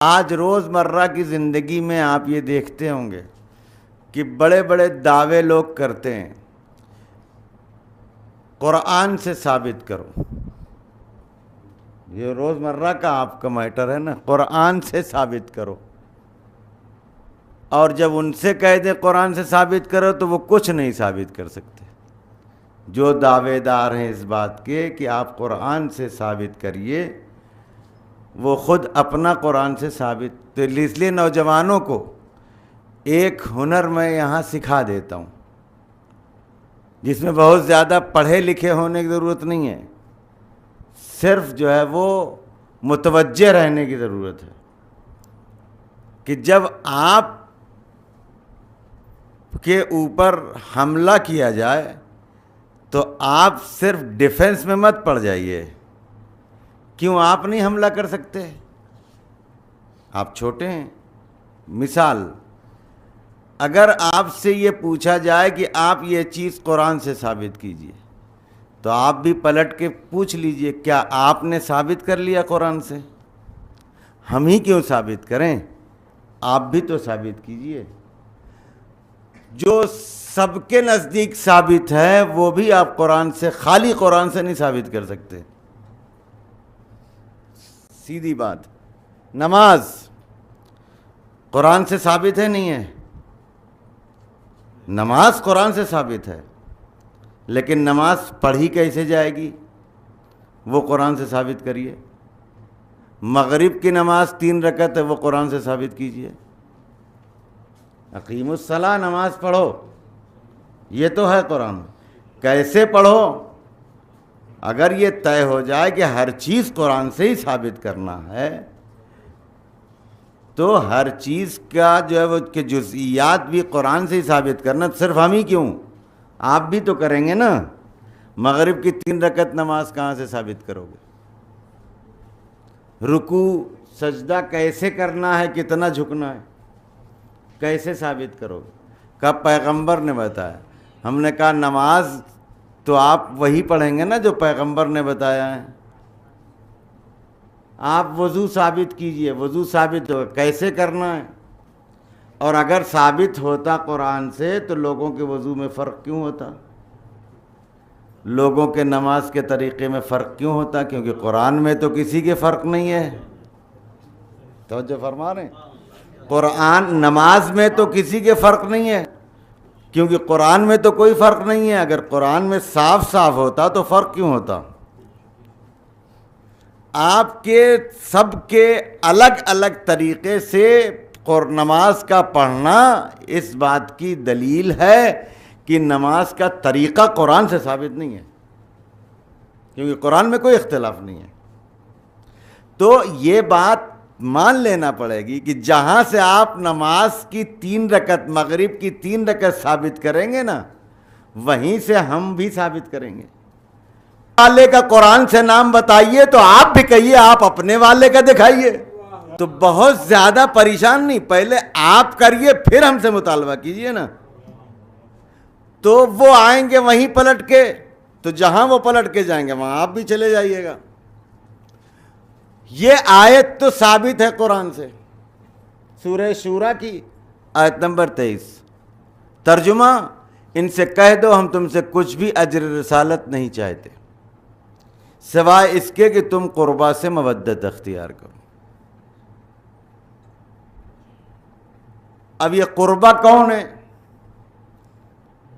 آج روز مرہ کی زندگی میں آپ یہ دیکھتے ہوں گے کہ بڑے بڑے دعوے لوگ کرتے ہیں، قرآن سے ثابت کرو۔ یہ روز مرہ کا آپ کا میٹر ہے نا، قرآن سے ثابت کرو۔ اور جب ان سے کہہ دیں قرآن سے ثابت کرو تو وہ کچھ نہیں ثابت کر سکتے۔ جو دعوے دار ہیں اس بات کے کہ آپ قرآن سے ثابت کریے، وہ خود اپنا قرآن سے ثابت۔ تو اس لیے نوجوانوں کو ایک ہنر میں یہاں سکھا دیتا ہوں، جس میں بہت زیادہ پڑھے لکھے ہونے کی ضرورت نہیں ہے، صرف جو ہے وہ متوجہ رہنے کی ضرورت ہے کہ جب آپ کے اوپر حملہ کیا جائے تو آپ صرف ڈیفنس میں مت پڑ جائیے۔ کیوں آپ نہیں حملہ کر سکتے؟ آپ چھوٹے ہیں۔ مثال، اگر آپ سے یہ پوچھا جائے کہ آپ یہ چیز قرآن سے ثابت کیجئے، تو آپ بھی پلٹ کے پوچھ لیجئے کیا آپ نے ثابت کر لیا قرآن سے؟ ہم ہی کیوں ثابت کریں، آپ بھی تو ثابت کیجئے۔ جو سب کے نزدیک ثابت ہے وہ بھی آپ قرآن سے، خالی قرآن سے نہیں ثابت کر سکتے۔ سیدھی بات۔ نماز قرآن سے ثابت ہے نہیں ہے؟ نماز قرآن سے ثابت ہے، لیکن نماز پڑھی کیسے جائے گی؟ وہ قرآن سے ثابت کریے۔ مغرب کی نماز 3 رکعت ہے، وہ قرآن سے ثابت کیجئے۔ اقیم الصلاۃ، نماز پڑھو، یہ تو ہے قرآن۔ کیسے پڑھو؟ اگر یہ طے ہو جائے کہ ہر چیز قرآن سے ہی ثابت کرنا ہے، تو ہر چیز کا جو ہے وہ کہ جزئیات بھی قرآن سے ہی ثابت کرنا، صرف ہم ہی کیوں، آپ بھی تو کریں گے نا۔ مغرب کی 3 رکعت نماز کہاں سے ثابت کرو گے؟ رکوع سجدہ کیسے کرنا ہے، کتنا جھکنا ہے، کیسے ثابت کرو گے؟ کب پیغمبر نے بتایا؟ ہم نے کہا نماز تو آپ وہی پڑھیں گے نا جو پیغمبر نے بتایا ہے۔ آپ وضو ثابت کیجئے، وضو ثابت ہو کیسے کرنا ہے؟ اور اگر ثابت ہوتا قرآن سے تو لوگوں کے وضو میں فرق کیوں ہوتا؟ لوگوں کے نماز کے طریقے میں فرق کیوں ہوتا؟ کیونکہ قرآن میں تو کسی کے فرق نہیں ہے۔ توجہ فرما رہے ہیں؟ قرآن نماز میں تو کسی کے فرق نہیں ہے، کیونکہ قرآن میں تو کوئی فرق نہیں ہے۔ اگر قرآن میں صاف صاف ہوتا تو فرق کیوں ہوتا؟ آپ کے سب کے الگ الگ طریقے سے نماز کا پڑھنا اس بات کی دلیل ہے کہ نماز کا طریقہ قرآن سے ثابت نہیں ہے، کیونکہ قرآن میں کوئی اختلاف نہیں ہے۔ تو یہ بات مان لینا پڑے گی کہ جہاں سے آپ نماز کی 3 رکعت، مغرب کی 3 رکعت ثابت کریں گے نا، وہیں سے ہم بھی ثابت کریں گے۔ والے کا قرآن سے نام بتائیے تو آپ بھی کہیے، آپ اپنے والے کا دکھائیے۔ تو بہت زیادہ پریشان نہیں، پہلے آپ کریے پھر ہم سے مطالبہ کیجئے نا۔ تو وہ آئیں گے وہیں پلٹ کے، تو جہاں وہ پلٹ کے جائیں گے وہاں آپ بھی چلے جائیے گا۔ یہ آیت تو ثابت ہے قرآن سے، سورہ شورى کی آیت نمبر 23۔ ترجمہ، ان سے کہہ دو ہم تم سے کچھ بھی اجر رسالت نہیں چاہتے سوائے اس کے کہ تم قربا سے مودت اختیار کرو۔ اب یہ قربا کون ہے؟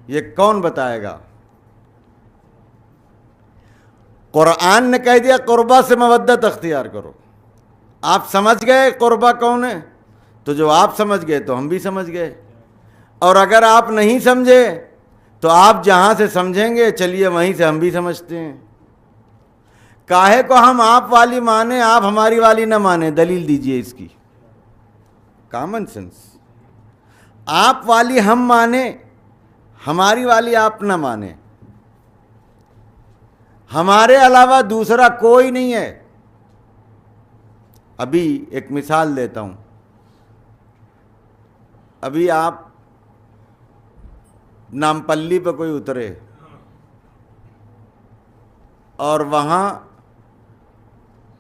یہ کون بتائے گا؟ قرآن نے کہہ دیا قربا سے مودت اختیار کرو۔ آپ سمجھ گئے قربا کون ہے؟ تو جو آپ سمجھ گئے تو ہم بھی سمجھ گئے، اور اگر آپ نہیں سمجھے تو آپ جہاں سے سمجھیں گے چلیے وہیں سے ہم بھی سمجھتے ہیں۔ کاہے کو ہم آپ والی مانیں آپ ہماری والی نہ مانیں؟ دلیل دیجئے اس کی۔ Common sense. آپ والی ہم مانیں، ہماری والی آپ نہ مانیں۔ ہمارے علاوہ دوسرا کوئی نہیں ہے۔ ابھی ایک مثال دیتا ہوں۔ ابھی آپ نامپلی پہ کوئی اترے اور وہاں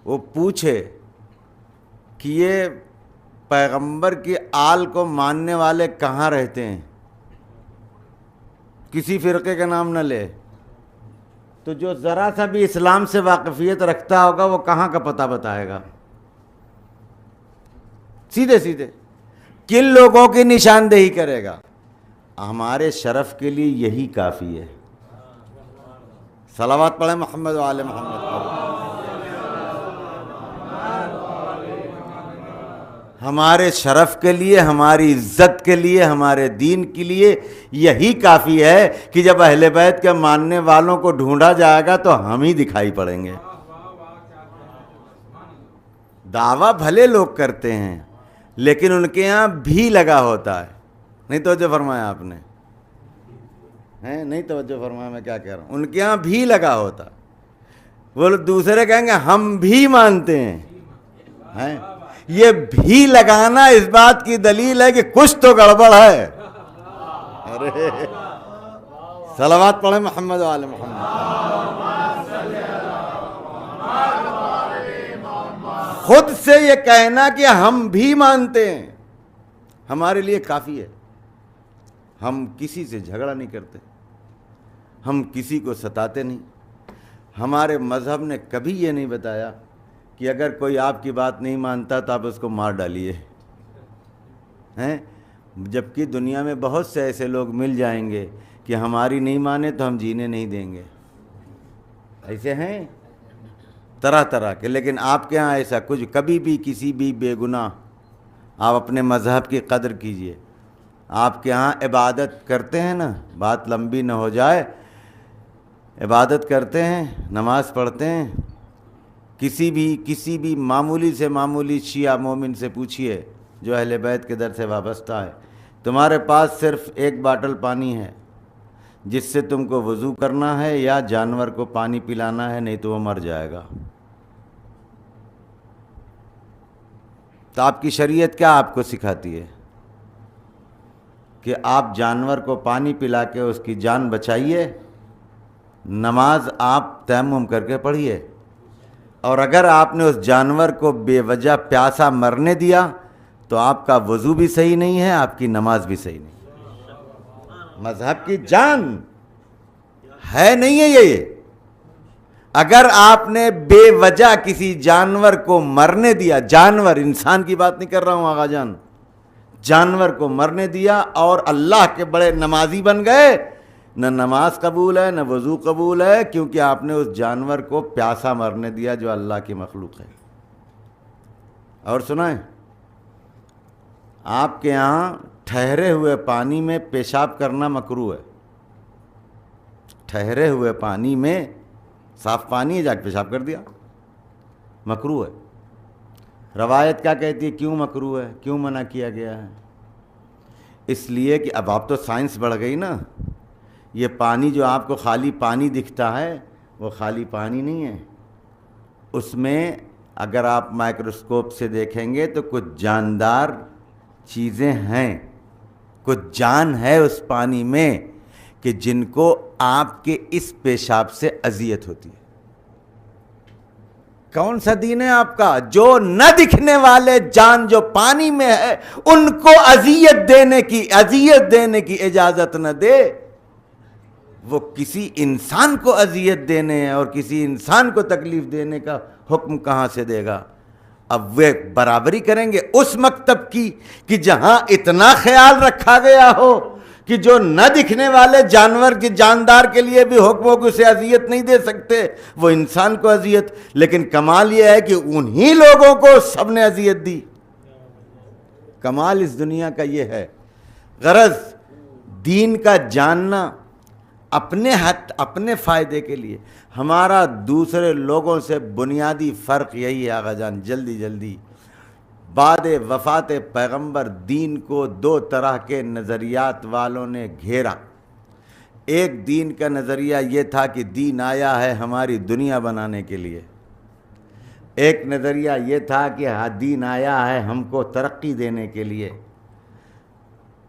وہ پوچھے کہ یہ پیغمبر کی آل کو ماننے والے کہاں رہتے ہیں؟ کسی فرقے کا نام نہ لے، تو جو ذرا سا بھی اسلام سے واقفیت رکھتا ہوگا وہ کہاں کا پتہ بتائے گا؟ سیدھے سیدھے کن لوگوں کی نشاندہی کرے گا؟ ہمارے شرف کے لیے یہی کافی ہے۔ صلوات پڑھیں محمد و آل محمد پر۔ ہمارے شرف کے لیے، ہماری عزت کے لیے، ہمارے دین کے لیے یہی کافی ہے کہ جب اہل بیت کے ماننے والوں کو ڈھونڈا جائے گا تو ہم ہی دکھائی پڑیں گے۔ دعویٰ بھلے لوگ کرتے ہیں لیکن ان کے ہاں بھی لگا ہوتا ہے۔ نہیں توجہ فرمایا آپ نے؟ نہیں توجہ فرمایا میں کیا کہہ رہا ہوں؟ ان کے ہاں بھی لگا ہوتا، وہ دوسرے کہیں گے ہم بھی مانتے ہیں۔ یہ بھی لگانا اس بات کی دلیل ہے کہ کچھ تو گڑبڑ ہے۔ ارے صلوات پڑھیں محمد و آل محمد۔ خود سے یہ کہنا کہ ہم بھی مانتے ہیں ہمارے لیے کافی ہے۔ ہم کسی سے جھگڑا نہیں کرتے، ہم کسی کو ستاتے نہیں۔ ہمارے مذہب نے کبھی یہ نہیں بتایا کہ اگر کوئی آپ کی بات نہیں مانتا تو آپ اس کو مار ڈالیے، جبکہ دنیا میں بہت سے ایسے لوگ مل جائیں گے کہ ہماری نہیں مانے تو ہم جینے نہیں دیں گے، ایسے ہیں طرح طرح کے۔ لیکن آپ کے ہاں ایسا کچھ کبھی بھی کسی بھی بے گناہ، آپ اپنے مذہب کی قدر کیجئے۔ آپ کے ہاں عبادت کرتے ہیں نا، بات لمبی نہ ہو جائے، عبادت کرتے ہیں، نماز پڑھتے ہیں۔ کسی بھی معمولی سے معمولی شیعہ مومن سے پوچھئے جو اہل بیت کے در سے وابستہ ہے، تمہارے پاس صرف ایک باٹل پانی ہے جس سے تم کو وضو کرنا ہے یا جانور کو پانی پلانا ہے، نہیں تو وہ مر جائے گا۔ تو آپ کی شریعت کیا آپ کو سکھاتی ہے کہ آپ جانور کو پانی پلا کے اس کی جان بچائیے، نماز آپ تیمم کر کے پڑھیے، اور اگر آپ نے اس جانور کو بے وجہ پیاسا مرنے دیا تو آپ کا وضو بھی صحیح نہیں ہے، آپ کی نماز بھی صحیح نہیں۔ مذہب کی جان ہے نہیں ہے یہ۔ اگر آپ نے بے وجہ کسی جانور کو مرنے دیا، جانور، انسان کی بات نہیں کر رہا ہوں آقا جان، جانور کو مرنے دیا اور اللہ کے بڑے نمازی بن گئے، نہ نماز قبول ہے نہ وضو قبول ہے، کیونکہ آپ نے اس جانور کو پیاسا مرنے دیا جو اللہ کی مخلوق ہے۔ اور سنائیں، آپ کے ہاں ٹھہرے ہوئے پانی میں پیشاب کرنا مکروہ ہے۔ ٹھہرے ہوئے پانی میں، صاف پانی ہے، جا کے پیشاب کر دیا، مکروہ ہے۔ روایت کیا کہتی ہے کیوں مکروہ ہے، کیوں منع کیا گیا ہے؟ اس لیے کہ اب تو سائنس بڑھ گئی نا، یہ پانی جو آپ کو خالی پانی دکھتا ہے وہ خالی پانی نہیں ہے، اس میں اگر آپ مائکروسکوپ سے دیکھیں گے تو کچھ جاندار چیزیں ہیں، کچھ جان ہے اس پانی میں کہ جن کو آپ کے اس پیشاب سے اذیت ہوتی ہے۔ کون سا دین ہے آپ کا جو نہ دکھنے والے جان جو پانی میں ہے ان کو اذیت دینے کی اجازت نہ دے؟ وہ کسی انسان کو اذیت دینے اور کسی انسان کو تکلیف دینے کا حکم کہاں سے دے گا؟ اب وہ برابری کریں گے اس مکتب کی کہ جہاں اتنا خیال رکھا گیا ہو کہ جو نہ دکھنے والے جانور کے جاندار کے لیے بھی حکم ہو کہ اسے اذیت نہیں دے سکتے، وہ انسان کو اذیت۔ لیکن کمال یہ ہے کہ انہی لوگوں کو سب نے اذیت دی۔ کمال اس دنیا کا یہ ہے۔ غرض دین کا جاننا اپنے فائدے کے لیے۔ ہمارا دوسرے لوگوں سے بنیادی فرق یہی ہے آقا جان، جلدی بعد وفات پیغمبر دین کو دو طرح کے نظریات والوں نے گھیرا۔ ایک دین کا نظریہ یہ تھا کہ دین آیا ہے ہماری دنیا بنانے کے لیے، ایک نظریہ یہ تھا کہ دین آیا ہے ہم کو ترقی دینے کے لیے،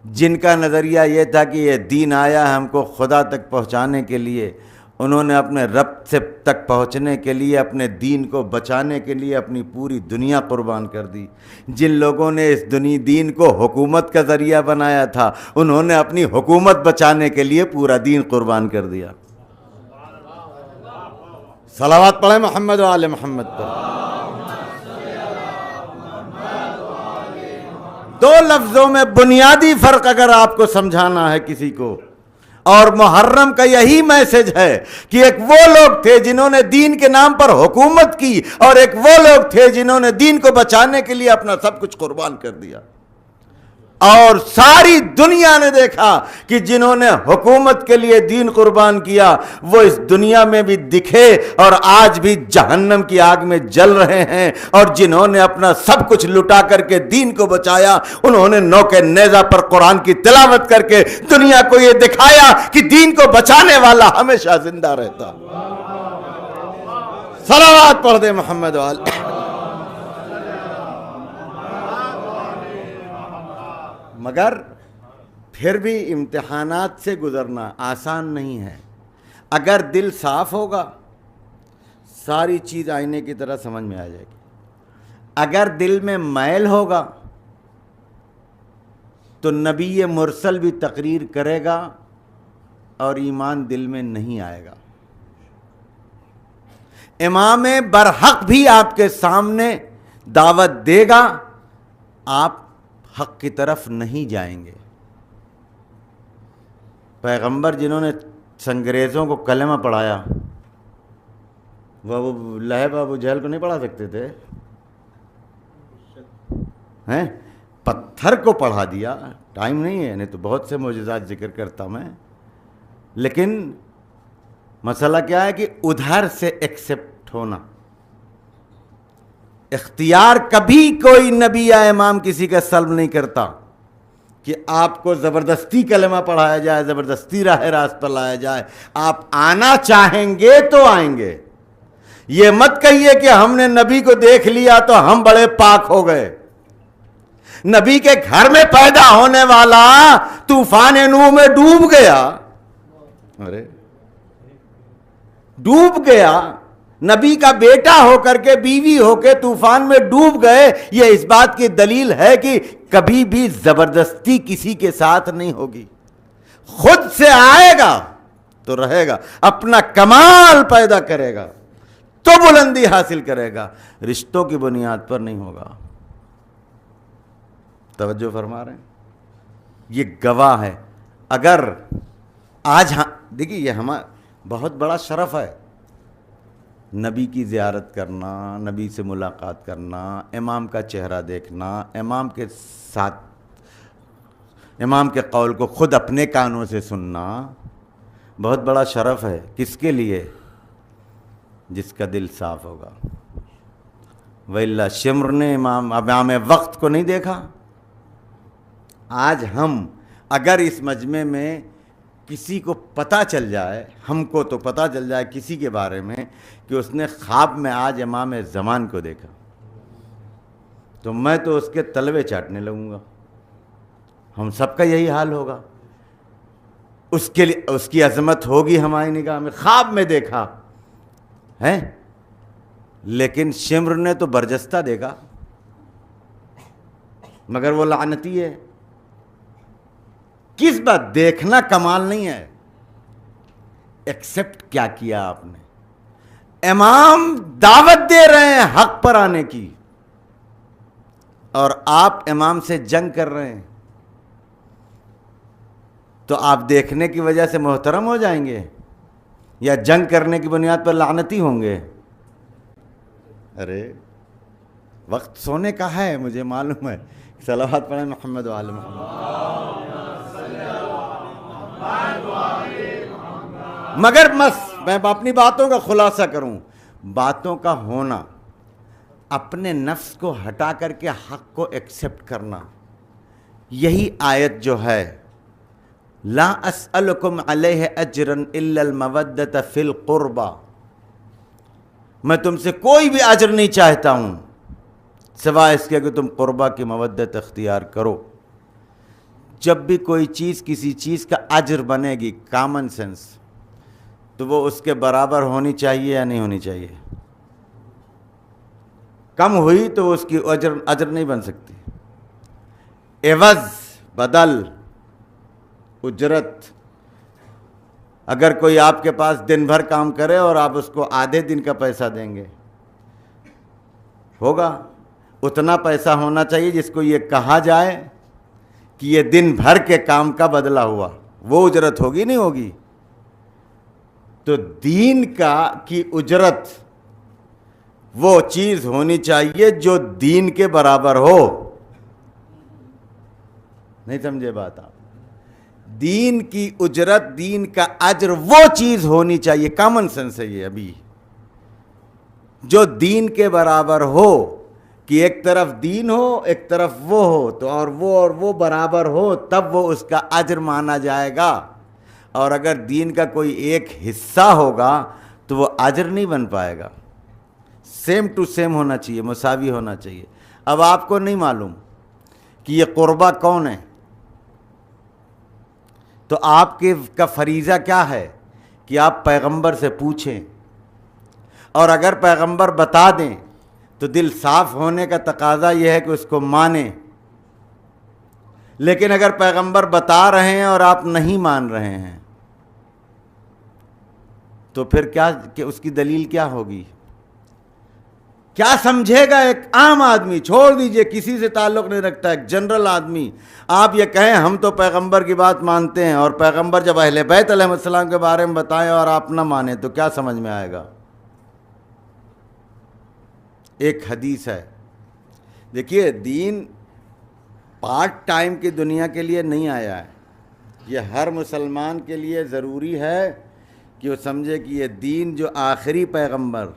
جن کا نظریہ یہ تھا کہ یہ دین آیا ہے ہم کو خدا تک پہنچانے کے لیے، انہوں نے اپنے رب سے تک پہنچنے کے لیے، اپنے دین کو بچانے کے لیے اپنی پوری دنیا قربان کر دی۔ جن لوگوں نے اس دین کو حکومت کا ذریعہ بنایا تھا، انہوں نے اپنی حکومت بچانے کے لیے پورا دین قربان کر دیا۔ صلوات پڑھیں محمد و آل محمد پر۔ دو لفظوں میں بنیادی فرق اگر آپ کو سمجھانا ہے کسی کو، اور محرم کا یہی میسج ہے کہ ایک وہ لوگ تھے جنہوں نے دین کے نام پر حکومت کی، اور ایک وہ لوگ تھے جنہوں نے دین کو بچانے کے لیے اپنا سب کچھ قربان کر دیا۔ اور ساری دنیا نے دیکھا کہ جنہوں نے حکومت کے لیے دین قربان کیا وہ اس دنیا میں بھی دکھے اور آج بھی جہنم کی آگ میں جل رہے ہیں، اور جنہوں نے اپنا سب کچھ لٹا کر کے دین کو بچایا، انہوں نے نوکے نیزہ پر قرآن کی تلاوت کر کے دنیا کو یہ دکھایا کہ دین کو بچانے والا ہمیشہ زندہ رہتا۔ صلوات پڑھ دے محمد والے۔ مگر پھر بھی امتحانات سے گزرنا آسان نہیں ہے۔ اگر دل صاف ہوگا ساری چیز آئینے کی طرح سمجھ میں آ جائے گی، اگر دل میں میل ہوگا تو نبی مرسل بھی تقریر کرے گا اور ایمان دل میں نہیں آئے گا۔ امام برحق بھی آپ کے سامنے دعوت دے گا، آپ حق کی طرف نہیں جائیں گے۔ پیغمبر جنہوں نے سنگریزوں کو کلمہ پڑھایا، وہ لہب ابو جہل کو نہیں پڑھا سکتے تھے؟ ہیں پتھر کو پڑھا دیا۔ ٹائم نہیں ہے، نہیں تو بہت سے معجزات ذکر کرتا میں، لیکن مسئلہ کیا ہے کہ ادھر سے ایکسپٹ ہونا۔ اختیار کبھی کوئی نبی یا امام کسی کا سلب نہیں کرتا کہ آپ کو زبردستی کلمہ پڑھایا جائے، زبردستی راہ راست پر لایا جائے۔ آپ آنا چاہیں گے تو آئیں گے۔ یہ مت کہیے کہ ہم نے نبی کو دیکھ لیا تو ہم بڑے پاک ہو گئے۔ نبی کے گھر میں پیدا ہونے والا طوفان نوح میں ڈوب گیا، ارے ڈوب گیا۔ نبی کا بیٹا ہو کر کے، بیوی ہو کے طوفان میں ڈوب گئے۔ یہ اس بات کی دلیل ہے کہ کبھی بھی زبردستی کسی کے ساتھ نہیں ہوگی، خود سے آئے گا تو رہے گا، اپنا کمال پیدا کرے گا تو بلندی حاصل کرے گا، رشتوں کی بنیاد پر نہیں ہوگا۔ توجہ فرما رہے ہیں؟ یہ گواہ ہے۔ اگر آج دیکھیے یہ ہمارا بہت بڑا شرف ہے، نبی کی زیارت کرنا، نبی سے ملاقات کرنا، امام کا چہرہ دیکھنا، امام کے ساتھ امام کے قول کو خود اپنے کانوں سے سننا بہت بڑا شرف ہے۔ کس کے لیے؟ جس کا دل صاف ہوگا۔ وَإِلَّا شمر نے امام وقت کو نہیں دیکھا۔ آج ہم اگر اس مجمع میں کسی کو پتہ چل جائے، ہم کو تو پتہ چل جائے کسی کے بارے میں کہ اس نے خواب میں آج امام زمان کو دیکھا، تو میں تو اس کے تلوے چاٹنے لگوں گا۔ ہم سب کا یہی حال ہوگا۔ اس کے لیے اس کی عظمت ہوگی ہماری نگاہ میں، خواب میں دیکھا ہے، لیکن شمر نے تو برجستہ دیکھا، مگر وہ لعنتی ہے۔ کس بات؟ دیکھنا کمال نہیں ہے، ایکسپٹ کیا کیا آپ نے۔ امام دعوت دے رہے ہیں حق پر آنے کی، اور آپ امام سے جنگ کر رہے ہیں، تو آپ دیکھنے کی وجہ سے محترم ہو جائیں گے یا جنگ کرنے کی بنیاد پر لعنتی ہوں گے؟ ارے وقت سونے کا ہے، مجھے معلوم ہے۔ صلوات پڑھیں محمد و آل محمد۔ مگر میں اپنی باتوں کا خلاصہ کروں، باتوں کا ہونا، اپنے نفس کو ہٹا کر کے حق کو ایکسپٹ کرنا، یہی آیت جو ہے لا اسألکم علیہ اجرا الا المودۃ فی القربى، میں تم سے کوئی بھی اجر نہیں چاہتا ہوں سوائے اس کے کہ تم قربہ کی مودت اختیار کرو۔ جب بھی کوئی چیز کسی چیز کا اجر بنے گی، کامن سینس، تو وہ اس کے برابر ہونی چاہیے یا نہیں ہونی چاہیے؟ کم ہوئی تو اس کی اجر نہیں بن سکتی. عوض، بدل، اجرت. اگر کوئی آپ کے پاس دن بھر کام کرے اور آپ اس کو آدھے دن کا پیسہ دیں گے، ہوگا؟ اتنا پیسہ ہونا چاہیے جس کو یہ کہا جائے کہ یہ دن بھر کے کام کا بدلہ ہوا، وہ اجرت ہوگی نہیں ہوگی؟ تو دین کی اجرت وہ چیز ہونی چاہیے جو دین کے برابر ہو. نہیں سمجھے بات آپ؟ دین کی اجرت، دین کا اجر وہ چیز ہونی چاہیے، کامن سینس ہے یہ ابھی، جو دین کے برابر ہو، کہ ایک طرف دین ہو ایک طرف وہ ہو، تو اور وہ برابر ہو، تب وہ اس کا اجر مانا جائے گا. اور اگر دین کا کوئی ایک حصہ ہوگا تو وہ اجر نہیں بن پائے گا. سیم ٹو سیم ہونا چاہیے، مساوی ہونا چاہیے. اب آپ کو نہیں معلوم کہ یہ قربہ کون ہے، تو آپ کا فریضہ کیا ہے کہ آپ پیغمبر سے پوچھیں، اور اگر پیغمبر بتا دیں تو دل صاف ہونے کا تقاضا یہ ہے کہ اس کو مانیں. لیکن اگر پیغمبر بتا رہے ہیں اور آپ نہیں مان رہے ہیں تو پھر کیا، کہ اس کی دلیل کیا ہوگی؟ کیا سمجھے گا ایک عام آدمی؟ چھوڑ دیجئے، کسی سے تعلق نہیں رکھتا، ایک جنرل آدمی. آپ یہ کہیں ہم تو پیغمبر کی بات مانتے ہیں، اور پیغمبر جب اہل بیت علیہ السلام کے بارے میں بتائیں اور آپ نہ مانیں تو کیا سمجھ میں آئے گا؟ ایک حدیث ہے، دیکھیے دین پارٹ ٹائم کی دنیا کے لیے نہیں آیا ہے. یہ ہر مسلمان کے لیے ضروری ہے کہ وہ سمجھے کہ یہ دین جو آخری پیغمبر،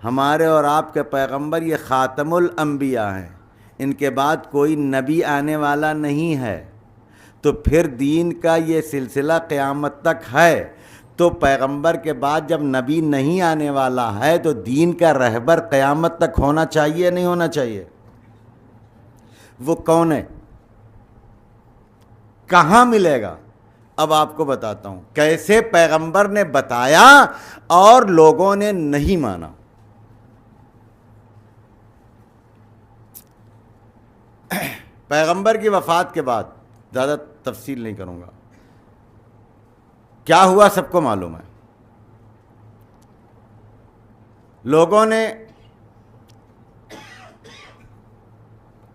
ہمارے اور آپ کے پیغمبر، یہ خاتم الانبیاء ہیں، ان کے بعد کوئی نبی آنے والا نہیں ہے. تو پھر دین کا یہ سلسلہ قیامت تک ہے. تو پیغمبر کے بعد جب نبی نہیں آنے والا ہے تو دین کا رہبر قیامت تک ہونا چاہیے نہیں ہونا چاہیے؟ وہ کون ہے؟ کہاں ملے گا؟ اب آپ کو بتاتا ہوں کیسے پیغمبر نے بتایا اور لوگوں نے نہیں مانا. پیغمبر کی وفات کے بعد، زیادہ تفصیل نہیں کروں گا، کیا ہوا سب کو معلوم ہے. لوگوں نے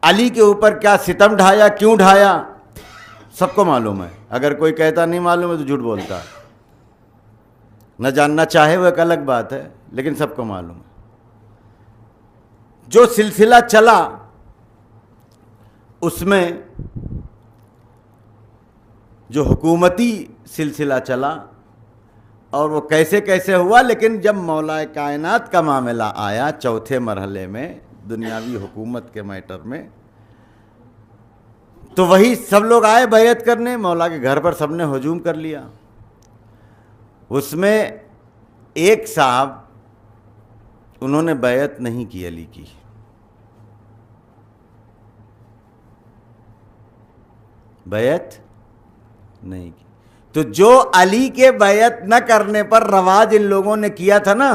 علی کے اوپر کیا ستم ڈھایا، کیوں ڈھایا، سب کو معلوم ہے. اگر کوئی کہتا نہیں معلوم ہے تو جھوٹ بولتا ہے. نہ جاننا چاہے وہ ایک الگ بات ہے، لیکن سب کو معلوم ہے. جو سلسلہ چلا اس میں جو حکومتی سلسلہ چلا اور وہ کیسے کیسے ہوا، لیکن جب مولا کائنات کا معاملہ آیا چوتھے مرحلے میں، دنیاوی حکومت کے میٹر میں، تو وہی سب لوگ آئے بیعت کرنے. مولا کے گھر پر سب نے ہجوم کر لیا. اس میں ایک صاحب انہوں نے بیعت نہیں کی علی کی. بیعت نہیں کی. تو جو علی کے بیعت نہ کرنے پر رواج ان لوگوں نے کیا تھا نا،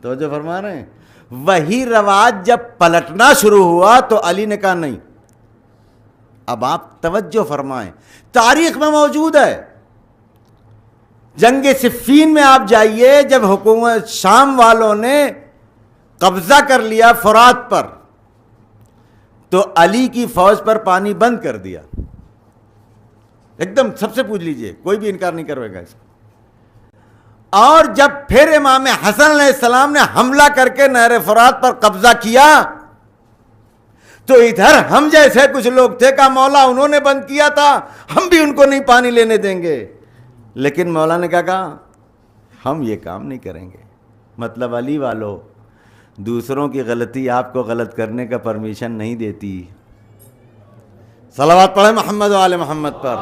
تو جو فرما رہے ہیں، وہی رواج جب پلٹنا شروع ہوا تو علی نے کہا نہیں. اب آپ توجہ فرمائیں، تاریخ میں موجود ہے. جنگ صفین میں آپ جائیے، جب حکومت شام والوں نے قبضہ کر لیا فرات پر، تو علی کی فوج پر پانی بند کر دیا. ایک دم سب سے پوچھ لیجئے، کوئی بھی انکار نہیں کرے گا اس کو. اور جب پھر امام حسن علیہ السلام نے حملہ کر کے نہر فرات پر قبضہ کیا، تو ادھر ہم جیسے کچھ لوگ تھے، کہا مولا انہوں نے بند کیا تھا، ہم بھی ان کو نہیں پانی لینے دیں گے. لیکن مولا نے کہا ہم یہ کام نہیں کریں گے. مطلب علی والو، دوسروں کی غلطی آپ کو غلط کرنے کا پرمیشن نہیں دیتی. صلوات پڑھیں محمد و آل محمد پر.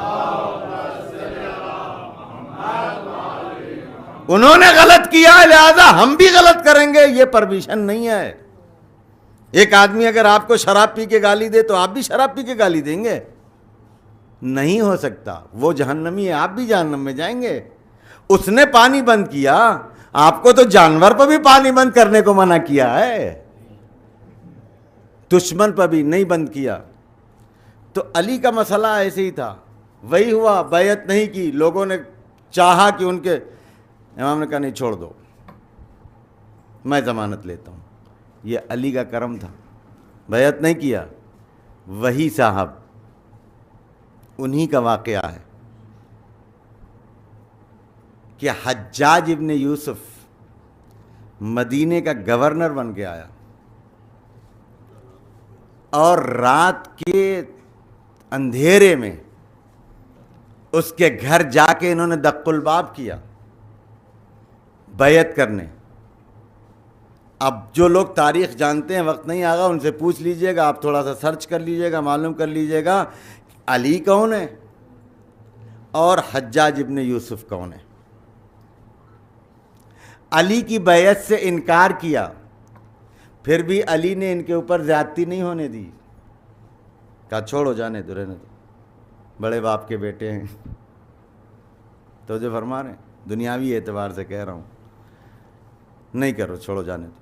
انہوں نے غلط کیا لہذا ہم بھی غلط کریں گے، یہ پرمیشن نہیں ہے. ایک آدمی اگر آپ کو شراب پی کے گالی دے تو آپ بھی شراب پی کے گالی دیں گے؟ نہیں ہو سکتا، وہ جہنمی ہے، آپ بھی جہنم میں جائیں گے. اس نے پانی بند کیا، آپ کو تو جانور پر بھی پانی بند کرنے کو منع کیا ہے، دشمن پر بھی نہیں بند کیا. تو علی کا مسئلہ ایسے ہی تھا، وہی ہوا، بیعت نہیں کی. لوگوں نے چاہا کہ ان کے، امام نے کہا نہیں چھوڑ دو، میں ضمانت لیتا ہوں. یہ علی کا کرم تھا، بیعت نہیں کیا. وہی صاحب انہی کا واقعہ ہے کہ حجاج ابن یوسف مدینے کا گورنر بن کے آیا، اور رات کے اندھیرے میں اس کے گھر جا کے انہوں نے دق الباب کیا بیعت کرنے. اب جو لوگ تاریخ جانتے ہیں، وقت نہیں آگا، ان سے پوچھ لیجئے گا، آپ تھوڑا سا سرچ کر لیجئے گا، معلوم کر لیجئے گا علی کون ہے اور حجاج ابن یوسف کون ہے. علی کی بیعت سے انکار کیا، پھر بھی علی نے ان کے اوپر زیادتی نہیں ہونے دی، کہا چھوڑو، جانے دو، رہنے دو، بڑے باپ کے بیٹے ہیں. تو جو فرما رہے ہیں، دنیاوی اعتبار سے کہہ رہا ہوں، نہیں کرو، چھوڑو، جانے دو.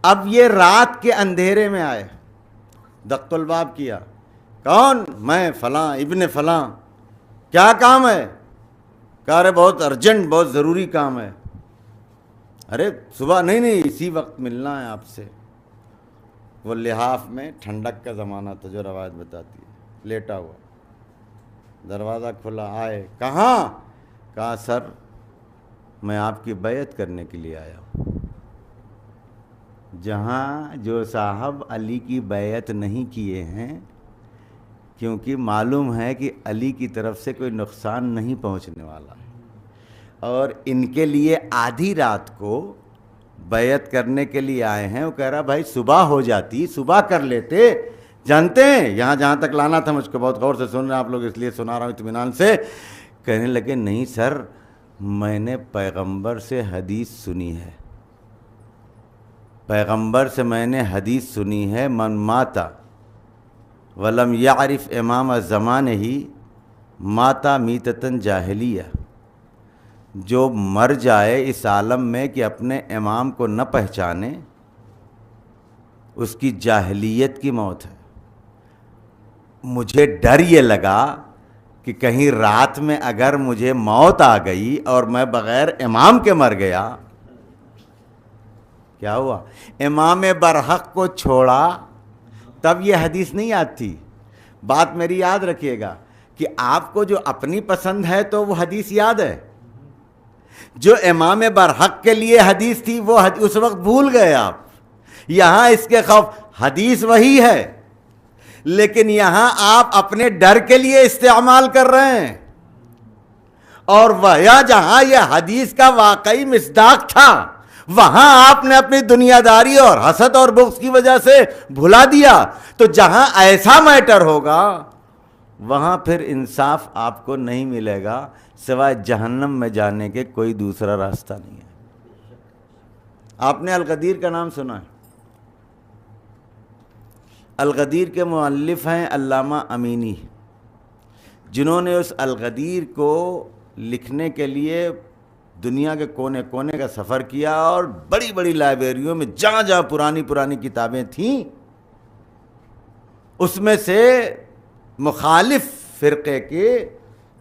اب یہ رات کے اندھیرے میں آئے، دق الباب کیا، کون؟ میں فلاں ابن فلاں، کیا کام ہے؟ کہا ارے بہت ارجنٹ، بہت ضروری کام ہے. ارے صبح نہیں، اسی وقت ملنا ہے آپ سے. وہ لحاف میں، ٹھنڈک کا زمانہ تھا جو روایت بتاتی ہے، لیٹا ہوا، دروازہ کھلا، آئے، کہاں؟ کہا سر میں آپ کی بیعت کرنے کے لیے آیا ہوں. جہاں جو صاحب علی کی بیعت نہیں کیے ہیں، کیونکہ معلوم ہے کہ علی کی طرف سے کوئی نقصان نہیں پہنچنے والا ہے، اور ان کے لیے آدھی رات کو بیعت کرنے کے لیے آئے ہیں. وہ کہہ رہا بھائی صبح ہو جاتی، صبح کر لیتے. جانتے ہیں یہاں جہاں تک لانا تھا، مجھ کو بہت غور سے سن رہے ہیں آپ لوگ، اس لیے سنا رہا ہوں اطمینان سے. کہنے لگے نہیں سر، میں نے پیغمبر سے حدیث سنی ہے، پیغمبر سے میں نے حدیث سنی ہے، من ماتا ولم یعرف امام زمانہ ماتا میتتن جاہلیہ. جو مر جائے اس عالم میں کہ اپنے امام کو نہ پہچانے، اس کی جاہلیت کی موت ہے. مجھے ڈر یہ لگا کہ کہیں رات میں اگر مجھے موت آ گئی اور میں بغیر امام کے مر گیا، کیا ہوا؟ امام برحق کو چھوڑا تب یہ حدیث نہیں یاد تھی. بات میری یاد رکھیے گا کہ آپ کو جو اپنی پسند ہے تو وہ حدیث یاد ہے، جو امام برحق کے لیے حدیث تھی وہ اس وقت بھول گئے آپ. یہاں اس کے خوف، حدیث وہی ہے لیکن یہاں آپ اپنے ڈر کے لیے استعمال کر رہے ہیں، اور جہاں یہ حدیث کا واقعی مصداق تھا وہاں آپ نے اپنی دنیا داری اور حسد اور بغض کی وجہ سے بھلا دیا. تو جہاں ایسا میٹر ہوگا وہاں پھر انصاف آپ کو نہیں ملے گا، سوائے جہنم میں جانے کے کوئی دوسرا راستہ نہیں ہے. آپ نے الغدیر کا نام سنا ہے؟ الغدیر کے مؤلف ہیں علامہ امینی، جنہوں نے اس الغدیر کو لکھنے کے لیے دنیا کے کونے کونے کا سفر کیا، اور بڑی بڑی لائبریریوں میں جہاں جہاں پرانی کتابیں تھیں اس میں سے مخالف فرقے کے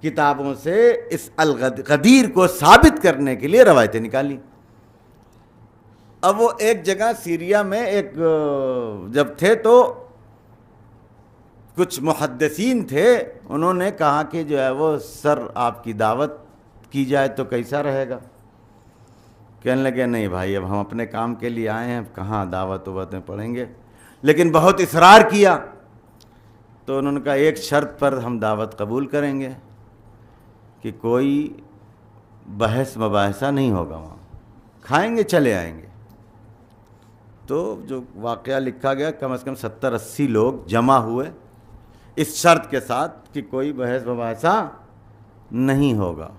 کتابوں سے اس الغدیر کو ثابت کرنے کے لیے روایتیں نکالی. اب وہ ایک جگہ سیریا میں ایک جب تھے تو کچھ محدثین تھے، انہوں نے کہا کہ جو ہے وہ سر آپ کی دعوت کی جائے تو کیسا رہے گا؟ کہنے لگے نہیں بھائی، اب ہم اپنے کام کے لیے آئے ہیں، کہاں دعوتیں پڑھیں گے. لیکن بہت اصرار کیا تو انہوں نے کہا ایک شرط پر ہم دعوت قبول کریں گے کہ کوئی بحث مباحثہ نہیں ہوگا، وہاں کھائیں گے چلے آئیں گے. تو جو واقعہ لکھا گیا، کم از کم 70-80 لوگ جمع ہوئے اس شرط کے ساتھ کہ کوئی بحث مباحثہ نہیں ہوگا.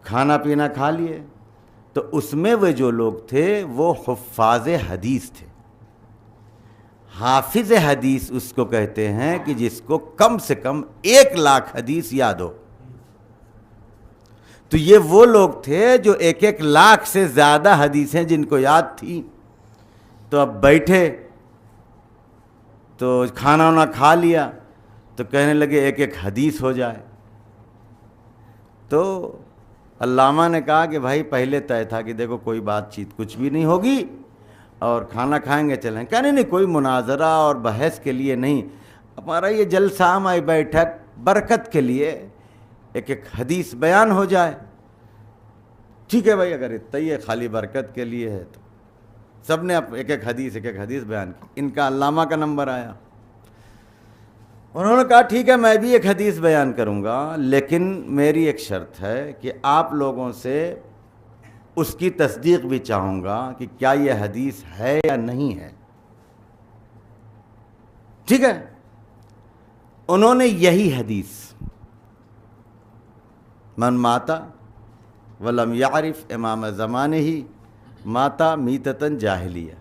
کھانا پینا کھا لیے. تو اس میں وہ جو لوگ تھے وہ حفاظ حدیث تھے. حافظ حدیث اس کو کہتے ہیں کہ جس کو کم سے کم 1,00,000 حدیث یاد ہو. تو یہ وہ لوگ تھے جو 1,00,000 سے زیادہ حدیثیں جن کو یاد تھیں. تو اب بیٹھے تو کھانا وانا کھا لیا تو کہنے لگے ایک حدیث ہو جائے. تو علامہ نے کہا کہ بھائی پہلے طے تھا کہ دیکھو کوئی بات چیت کچھ بھی نہیں ہوگی اور کھانا کھائیں گے چلیں. کہنے نہیں کوئی مناظرہ اور بحث کے لیے نہیں, ہمارا یہ جلسہ ہماری بیٹھک برکت کے لیے ایک حدیث بیان ہو جائے. ٹھیک ہے بھائی, اگر اتنا ہی ہے خالی برکت کے لیے ہے تو سب نے ایک حدیث بیان کی. ان کا علامہ کا نمبر آیا, انہوں نے کہا ٹھیک ہے میں بھی ایک حدیث بیان کروں گا, لیکن میری ایک شرط ہے کہ آپ لوگوں سے اس کی تصدیق بھی چاہوں گا کہ کیا یہ حدیث ہے یا نہیں ہے. ٹھیک ہے, انہوں نے یہی حدیث من ماتا ولم یعرف امام زمانے ہی ماتا میتتن جاہلیہ,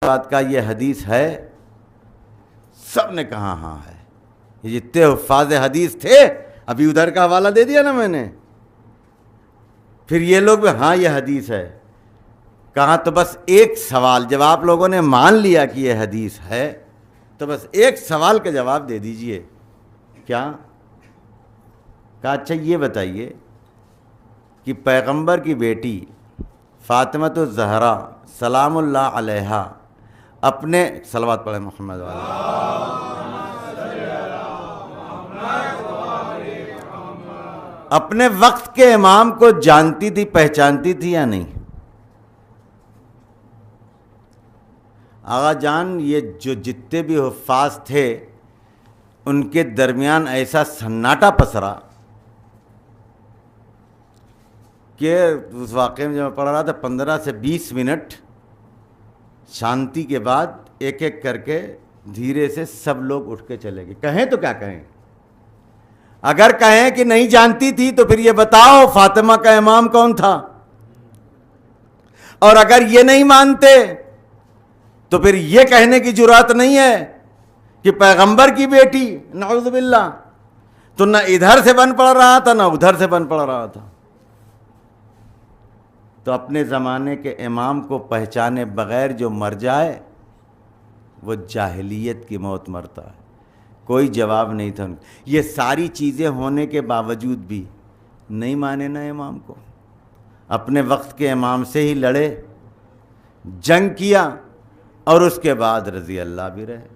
بات کا یہ حدیث ہے. سب نے کہا ہاں ہے. یہ جتنے حفاظ حدیث تھے, ابھی ادھر کا حوالہ دے دیا نا میں نے, پھر یہ لوگ بھی ہاں یہ حدیث ہے. کہا تو بس ایک سوال, جب آپ لوگوں نے مان لیا کہ یہ حدیث ہے تو بس ایک سوال کا جواب دے دیجئے. کیا؟ کہا اچھا یہ بتائیے کہ پیغمبر کی بیٹی فاطمۃ الزہرا سلام اللہ علیہا اپنے صلوات پڑھیں محمد اپنے وقت کے امام کو جانتی تھی, پہچانتی تھی یا نہیں؟ آغا جان یہ جو جتنے بھی حفاظ تھے ان کے درمیان ایسا سناٹا پسرا کہ اس واقعے میں جو میں پڑھ رہا تھا 15 سے 20 منٹ شانتی کے بعد ایک ایک کر کے دھیرے سے سب لوگ اٹھ کے چلے گئے. کہیں تو کیا کہیں؟ اگر کہیں کہ نہیں جانتی تھی تو پھر یہ بتاؤ فاطمہ کا امام کون تھا, اور اگر یہ نہیں مانتے تو پھر یہ کہنے کی جرات نہیں ہے کہ پیغمبر کی بیٹی, نعوذ باللہ. تو نہ ادھر سے بن پڑ رہا تھا نہ ادھر سے بن پڑ رہا تھا. تو اپنے زمانے کے امام کو پہچانے بغیر جو مر جائے وہ جاہلیت کی موت مرتا ہے. کوئی جواب نہیں تھا. یہ ساری چیزیں ہونے کے باوجود بھی نہیں مانے نا امام کو, اپنے وقت کے امام سے ہی لڑے, جنگ کیا, اور اس کے بعد رضی اللہ بھی رہے.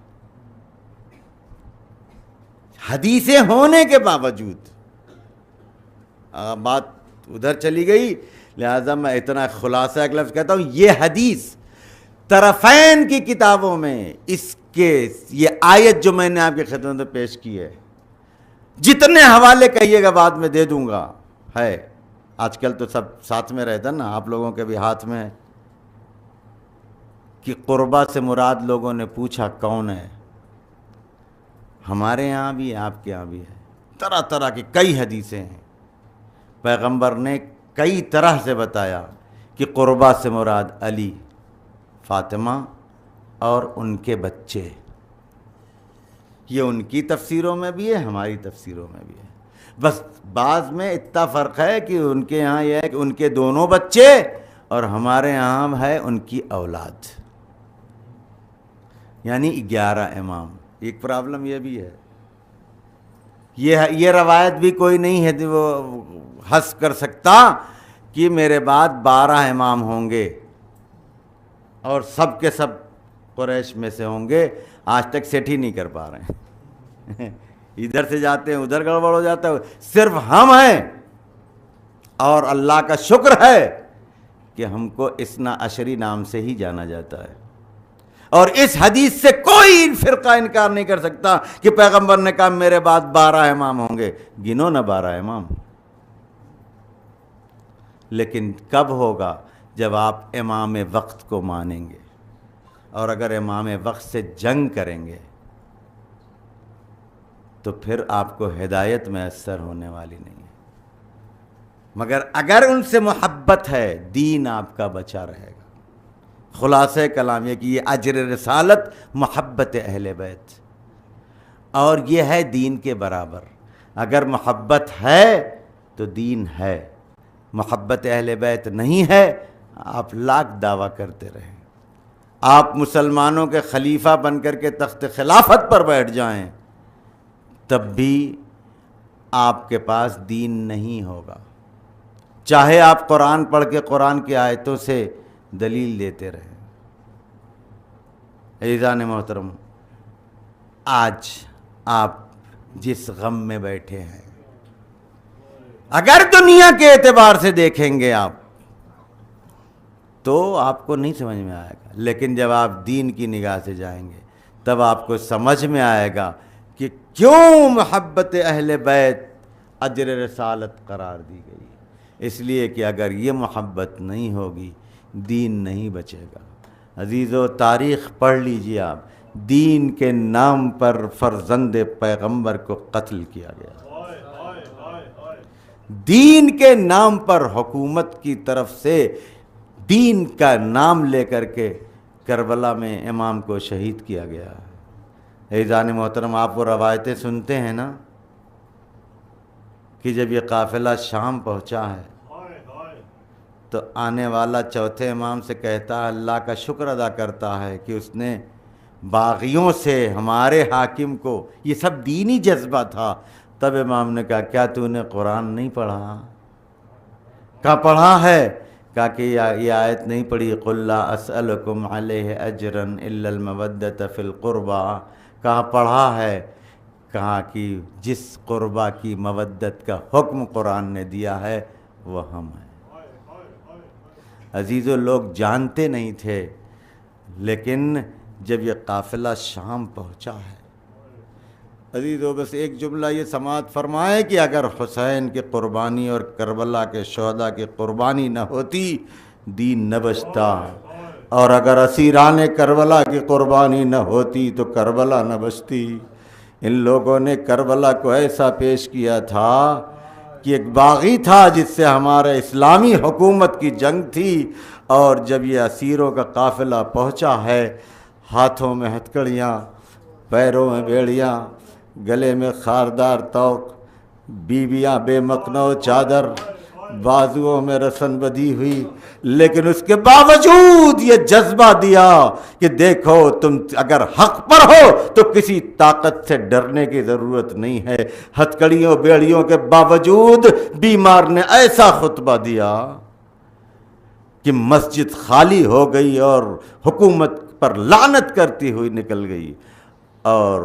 حدیثیں ہونے کے باوجود بات ادھر چلی گئی, لہذا میں اتنا خلاصہ ایک لفظ کہتا ہوں, یہ حدیث طرفین کی کتابوں میں اس کے یہ آیت جو میں نے آپ کی خدمت میں پیش کی ہے, جتنے حوالے کہیے گا بعد میں دے دوں گا. ہے آج کل تو سب ساتھ میں رہتا نا, آپ لوگوں کے بھی ہاتھ میں ہے کہ قربہ سے مراد لوگوں نے پوچھا کون ہے. ہمارے یہاں بھی آپ کے یہاں بھی ہے. طرح طرح کی کئی حدیثیں ہیں, پیغمبر نے کئی طرح سے بتایا کہ قربہ سے مراد علی, فاطمہ اور ان کے بچے. یہ ان کی تفسیروں میں بھی ہے, ہماری تفسیروں میں بھی ہے. بس بعض میں اتنا فرق ہے کہ ان کے یہاں یہ ہے کہ ان کے دونوں بچے, اور ہمارے یہاں ہے ان کی اولاد, یعنی 11 امام. ایک پرابلم یہ بھی ہے, یہ روایت بھی کوئی نہیں ہے وہ حس کر سکتا کہ میرے بعد 12 امام ہوں گے اور سب کے سب قریش میں سے ہوں گے. آج تک سیٹ ہی نہیں کر پا رہے ہیں. ادھر سے جاتے ہیں ادھر گڑبڑ ہو جاتا ہے. صرف ہم ہیں, اور اللہ کا شکر ہے کہ ہم کو اسنا عشری نام سے ہی جانا جاتا ہے. اور اس حدیث سے کوئی فرقہ انکار نہیں کر سکتا کہ پیغمبر نے کہا میرے بعد 12 امام ہوں گے. گنو نہ 12 امام. لیکن کب ہوگا؟ جب آپ امام وقت کو مانیں گے, اور اگر امام وقت سے جنگ کریں گے تو پھر آپ کو ہدایت میسر ہونے والی نہیں ہے. مگر اگر ان سے محبت ہے دین آپ کا بچا رہے گا۔ خلاصہ کلام یہ کہ یہ اجر رسالت محبت اہل بیت، اور یہ ہے دین کے برابر۔ اگر محبت ہے تو دین ہے، محبت اہل بیت نہیں ہے، آپ لاکھ دعویٰ کرتے رہیں، آپ مسلمانوں کے خلیفہ بن کر کے تخت خلافت پر بیٹھ جائیں، تب بھی آپ کے پاس دین نہیں ہوگا، چاہے آپ قرآن پڑھ کے قرآن کی آیتوں سے دلیل دیتے رہیں۔ عزیزان محترم، آج آپ جس غم میں بیٹھے ہیں، اگر دنیا کے اعتبار سے دیکھیں گے آپ تو آپ کو نہیں سمجھ میں آئے گا، لیکن جب آپ دین کی نگاہ سے جائیں گے تب آپ کو سمجھ میں آئے گا کہ کیوں محبت اہل بیت اجر رسالت قرار دی گئی۔ اس لیے کہ اگر یہ محبت نہیں ہوگی دین نہیں بچے گا۔ عزیزو، تاریخ پڑھ لیجیے آپ، دین کے نام پر فرزند پیغمبر کو قتل کیا گیا، دین کے نام پر حکومت کی طرف سے دین کا نام لے کر کے کربلا میں امام کو شہید کیا گیا۔ عزیزان محترم، آپ وہ روایتیں سنتے ہیں نا کہ جب یہ قافلہ شام پہنچا ہے تو آنے والا چوتھے امام سے کہتا ہے اللہ کا شکر ادا کرتا ہے کہ اس نے باغیوں سے ہمارے حاکم کو، یہ سب دینی جذبہ تھا۔ تب امام نے کہا کیا تو نے قرآن نہیں پڑھا؟ کہا پڑھا ہے۔ کہا کہ یہ آیت نہیں پڑھی قُلْ لَا أَسْأَلُكُمْ عَلَيْهِ أَجْرًا إِلَّا الْمَوَدَّةَ فِي الْقُرْبَى؟ کہا پڑھا ہے۔ کہا کہ جس قربہ کی مودت کا حکم قرآن نے دیا ہے وہ ہم ہیں۔ عزیزو، لوگ جانتے نہیں تھے، لیکن جب یہ قافلہ شام پہنچا ہے، عزیزو بس ایک جملہ یہ سماعت فرمائے کہ اگر حسین کی قربانی اور کربلا کے شہداء کی قربانی نہ ہوتی دین نہ بچتا، اور اگر اسیران کربلا کی قربانی نہ ہوتی تو کربلا نہ بچتی۔ ان لوگوں نے کربلا کو ایسا پیش کیا تھا کہ ایک باغی تھا جس سے ہمارے اسلامی حکومت کی جنگ تھی، اور جب یہ اسیروں کا قافلہ پہنچا ہے، ہاتھوں میں ہتھکڑیاں، پیروں میں بیڑیاں، گلے میں خاردار توق، بیویاں بے مقنو چادر، بازوؤں میں رسن بدی ہوئی، لیکن اس کے باوجود یہ جذبہ دیا کہ دیکھو تم اگر حق پر ہو تو کسی طاقت سے ڈرنے کی ضرورت نہیں ہے۔ ہتھکڑیوں بیڑیوں کے باوجود بیمار نے ایسا خطبہ دیا کہ مسجد خالی ہو گئی اور حکومت پر لعنت کرتی ہوئی نکل گئی۔ اور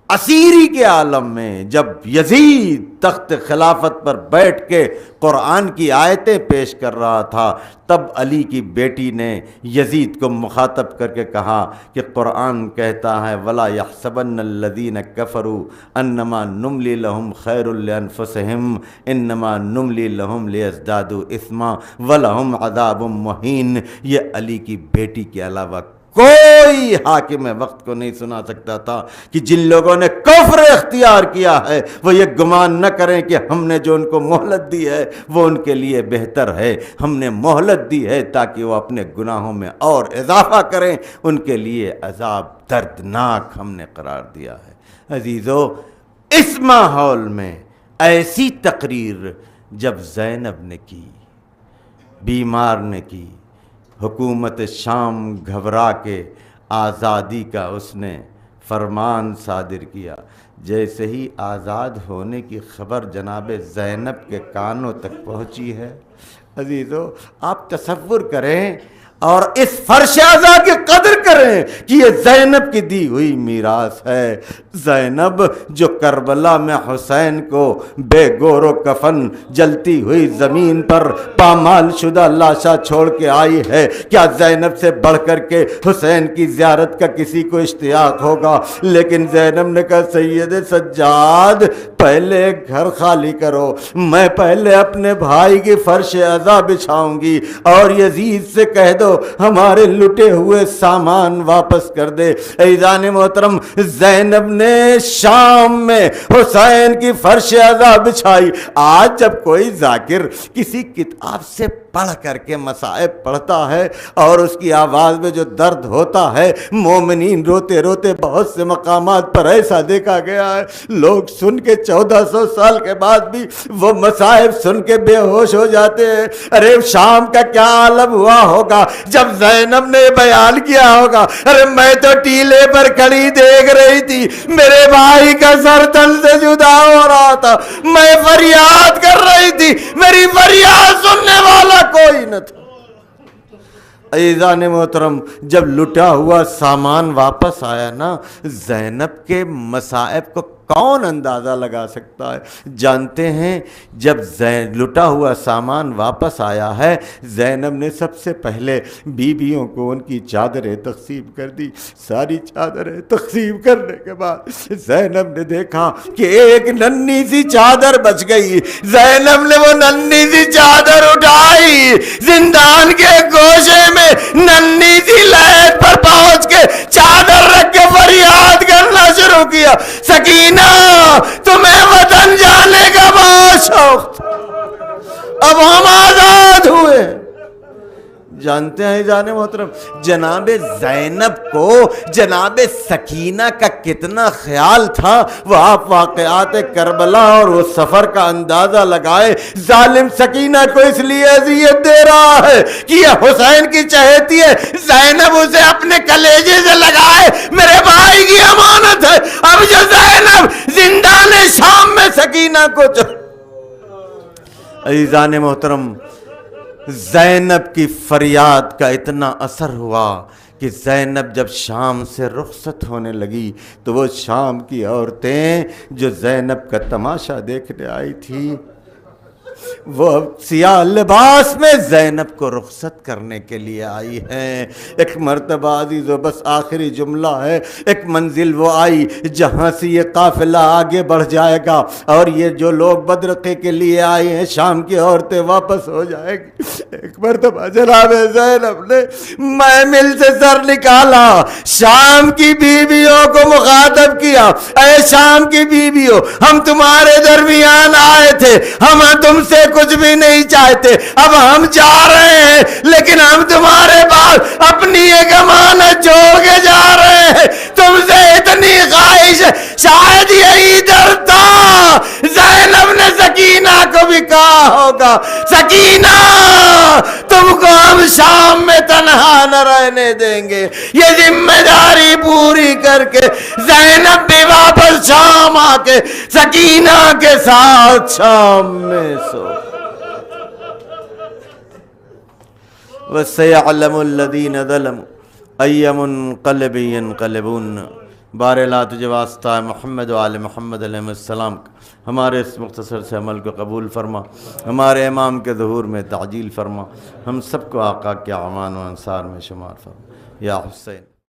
اسیری کے عالم میں جب یزید تخت خلافت پر بیٹھ کے قرآن کی آیتیں پیش کر رہا تھا، تب علی کی بیٹی نے یزید کو مخاطب کر کے کہا کہ قرآن کہتا ہے وَلَا يَحْسَبَنَّ الَّذِينَ كَفَرُوا أَنَّمَا نُمْلِي لَهُمْ خَيْرٌ لِأَنفُسِهِمْ إِنَّمَا نُمْلِي لَهُمْ لِيَزْدَادُوا إِثْمًا وَلَهُمْ عَذَابٌ مُهِينٌ۔ یہ علی کی بیٹی کے علاوہ کوئی حاکم وقت کو نہیں سنا سکتا تھا کہ جن لوگوں نے کفر اختیار کیا ہے وہ یہ گمان نہ کریں کہ ہم نے جو ان کو مہلت دی ہے وہ ان کے لیے بہتر ہے۔ ہم نے مہلت دی ہے تاکہ وہ اپنے گناہوں میں اور اضافہ کریں، ان کے لیے عذاب دردناک ہم نے قرار دیا ہے۔ عزیزو، اس ماحول میں ایسی تقریر جب زینب نے کی، بیمار نے کی، حکومت شام گھبرا کے آزادی کا اس نے فرمان صادر کیا، جیسے ہی آزاد ہونے کی خبر جناب زینب کے کانوں تک پہنچی ہے، عزیزو آپ تصور کریں اور اس فرش عزا کی قدر کریں کہ یہ زینب کی دی ہوئی میراث ہے۔ زینب جو کربلا میں حسین کو بے گور و کفن جلتی ہوئی زمین پر پامال شدہ لاشا چھوڑ کے آئی ہے، کیا زینب سے بڑھ کر کے حسین کی زیارت کا کسی کو اشتیاق ہوگا؟ لیکن زینب نے کہا سید سجاد پہلے گھر خالی کرو، میں پہلے اپنے بھائی کی فرش عزا بچھاؤں گی، اور یزید سے کہہ دو ہو ہمارے لٹے ہوئے سامان واپس کر دے۔ عزیزان محترم، زینب نے شام میں حسین کی فرش عزا بچھائی۔ آج جب کوئی ذاکر کسی کتاب سے پڑھ کر کے مصائب پڑھتا ہے اور اس کی آواز میں جو درد ہوتا ہے، مومنین روتے روتے بہت سے مقامات پر ایسا دیکھا گیا ہے، لوگ سن کے 1400 سال کے بعد بھی وہ مصائب سن کے بے ہوش ہو جاتے ہیں۔ ارے شام کا کیا عالم ہوا ہوگا جب زینب نے بیان کیا ہوگا، ارے میں تو ٹیلے پر کھڑی دیکھ رہی تھی، میرے بھائی کا سر تن سے جدا ہو رہا تھا، میں فریاد کر رہی تھی، میری فریاد سننے والا کوئی نہ تھا۔ عزیزان محترم، جب لٹا ہوا سامان واپس آیا نا، زینب کے مصائب کو کون اندازہ لگا سکتا ہے؟ جانتے ہیں جب لٹا ہوا سامان واپس آیا ہے، زینب نے سب سے پہلے بیویوں کو ان کی چادریں تقسیم کر دی۔ ساری چادریں تقسیم کرنے کے بعد زینب نے دیکھا کہ ایک ننھی سی چادر بچ گئی۔ زینب نے وہ ننھی سی چادر اٹھائی، زندان کے گوشے میں ننھی سی لہد پر پہنچ کے چادر رکھ کے فریاد کرنا شروع کیا، سکینہ تمہیں وطن جانے کا بہت شوق تھا، اب ہم آزاد ہوئے۔ جانتے ہیں جانے محترم، جناب زینب کو جناب سکینہ کا کتنا خیال تھا۔ وہ آپ واقعات کربلا اور وہ سفر کا اندازہ لگائے۔ ظالم سکینہ کو اس لیے اذیت دے رہا ہے کہ یہ حسین کی چہیتی ہے، زینب اسے اپنے کلیجے سے لگائے، میرے بھائی کی امانت ہے۔ اب جو زینب زندان شام میں سکینہ کو عزیزان محترم، زینب کی فریاد کا اتنا اثر ہوا کہ زینب جب شام سے رخصت ہونے لگی تو وہ شام کی عورتیں جو زینب کا تماشا دیکھنے آئی تھی، وہ سیاہ لباس میں زینب کو رخصت کرنے کے لیے آئی ہیں۔ ایک مرتبہ عزیزو، بس آخری جملہ ہے، ایک منزل وہ آئی جہاں سے یہ قافلہ آگے بڑھ جائے گا اور یہ جو لوگ بدرقے کے لیے آئے ہیں شام کی عورتیں واپس ہو جائے گی۔ ایک مرتبہ جناب زینب نے محمل سے سر نکالا، شام کی بیویوں کو مخاطب کیا، اے شام کی بیویوں، ہم تمہارے درمیان آئے تھے، ہم تم سے کچھ بھی نہیں چاہتے، اب ہم جا رہے ہیں، لیکن ہم تمہارے پاس اپنی ایک امانت چھوڑ کے جا رہے ہیں، تم سے اتنی خواہش ہے، شاید یہی ڈر تھا۔ زینب نے سکینہ کو بھی کہا ہوگا، سکینہ تم کو ہم شام میں تنہا نہ رہنے دیں گے۔ یہ ذمہ داری پوری کر کے زینب بھی واپس شام آ کے سکینہ کے ساتھ شام میں سو۔ وَسَيَعْلَمُ الَّذِينَ ظَلَمُوا أَيَّ مُنقَلِبٍ يَنقَلِبُونَ۔ بارے تجھے واسطہ ہے محمد و آل محمد علیہ السلام، ہمارے اس مختصر سے عمل کو قبول فرما، ہمارے امام کے ظہور میں تعجیل فرما، ہم سب کو آقا کے اعوان و انصار میں شمار فرما۔ یا حسین